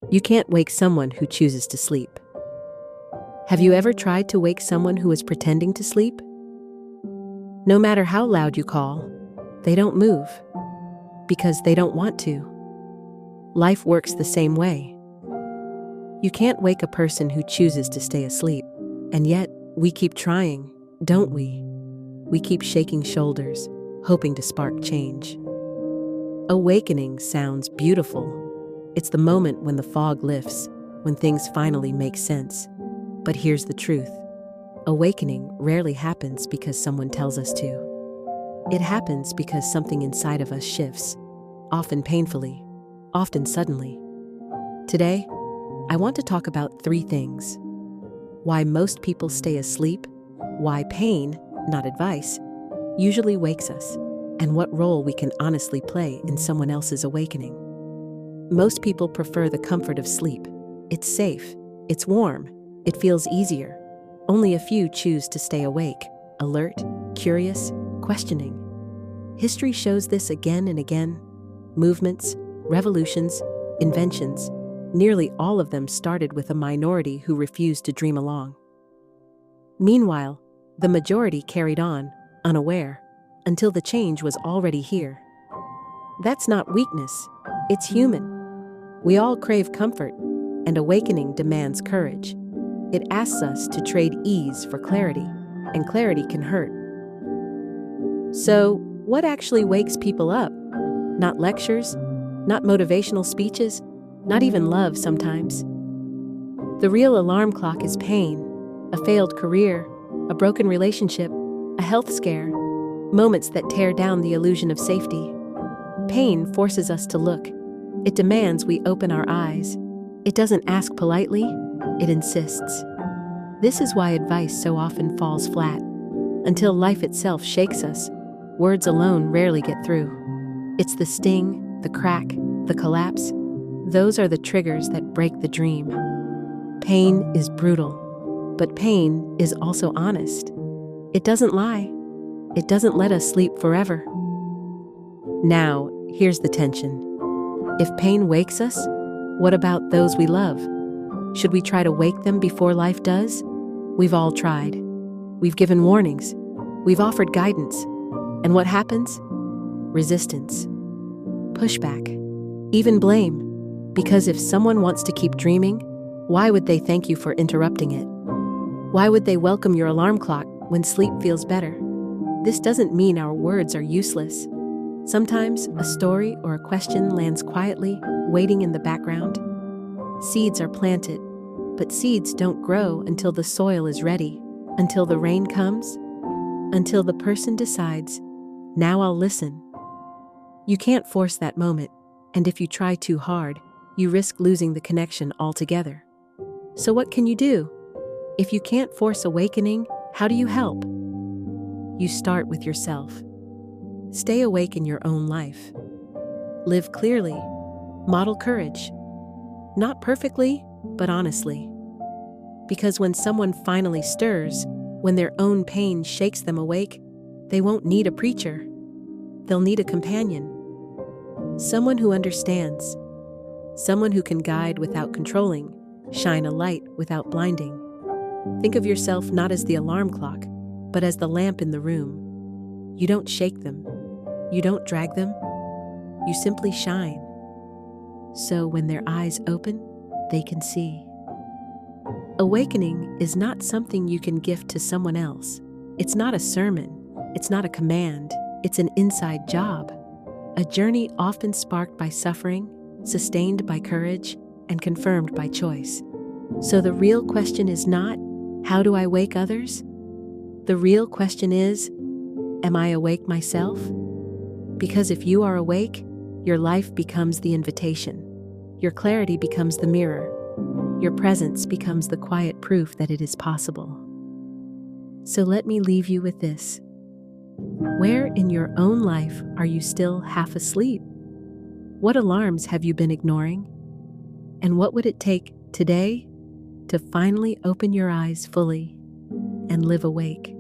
You can't wake someone who chooses to sleep. Have you ever tried to wake someone who is pretending to sleep? No matter how loud you call, they don't move because they don't want to. Life works the same way. You can't wake a person who chooses to stay asleep, and yet we keep trying, don't we? We keep shaking shoulders, hoping to spark change. Awakening sounds beautiful. It's the moment when the fog lifts, when things finally make sense. But here's the truth. Awakening rarely happens because someone tells us to. It happens because something inside of us shifts, often painfully, often suddenly. Today, I want to talk about 3 things. Why most people stay asleep, why pain, not advice, usually wakes us, and what role we can honestly play in someone else's awakening. Most people prefer the comfort of sleep. It's safe, it's warm, it feels easier. Only a few choose to stay awake, alert, curious, questioning. History shows this again and again. Movements, revolutions, inventions, nearly all of them started with a minority who refused to dream along. Meanwhile, the majority carried on, unaware, until the change was already here. That's not weakness, it's human. We all crave comfort, and awakening demands courage. It asks us to trade ease for clarity, and clarity can hurt. So, what actually wakes people up? Not lectures, not motivational speeches, not even love sometimes. The real alarm clock is pain, a failed career, a broken relationship, a health scare, moments that tear down the illusion of safety. Pain forces us to look. It demands we open our eyes. It doesn't ask politely, it insists. This is why advice so often falls flat. Until life itself shakes us, words alone rarely get through. It's the sting, the crack, the collapse. Those are the triggers that break the dream. Pain is brutal, but pain is also honest. It doesn't lie. It doesn't let us sleep forever. Now, here's the tension. If pain wakes us, what about those we love? Should we try to wake them before life does? We've all tried. We've given warnings. We've offered guidance. And what happens? Resistance. Pushback. Even blame. Because if someone wants to keep dreaming, why would they thank you for interrupting it? Why would they welcome your alarm clock when sleep feels better? This doesn't mean our words are useless. Sometimes a story or a question lands quietly, waiting in the background. Seeds are planted, but seeds don't grow until the soil is ready, until the rain comes, until the person decides, now I'll listen. You can't force that moment, and if you try too hard, you risk losing the connection altogether. So what can you do? If you can't force awakening, how do you help? You start with yourself. Stay awake in your own life. Live clearly. Model courage. Not perfectly, but honestly. Because when someone finally stirs, when their own pain shakes them awake, they won't need a preacher. They'll need a companion. Someone who understands. Someone who can guide without controlling, shine a light without blinding. Think of yourself not as the alarm clock, but as the lamp in the room. You don't shake them. You don't drag them. You simply shine. So when their eyes open, they can see. Awakening is not something you can gift to someone else. It's not a sermon. It's not a command. It's an inside job. A journey often sparked by suffering, sustained by courage, and confirmed by choice. So the real question is not, how do I wake others? The real question is, am I awake myself? Because if you are awake, your life becomes the invitation. Your clarity becomes the mirror. Your presence becomes the quiet proof that it is possible. So let me leave you with this. Where in your own life are you still half asleep? What alarms have you been ignoring? And what would it take today to finally open your eyes fully and live awake?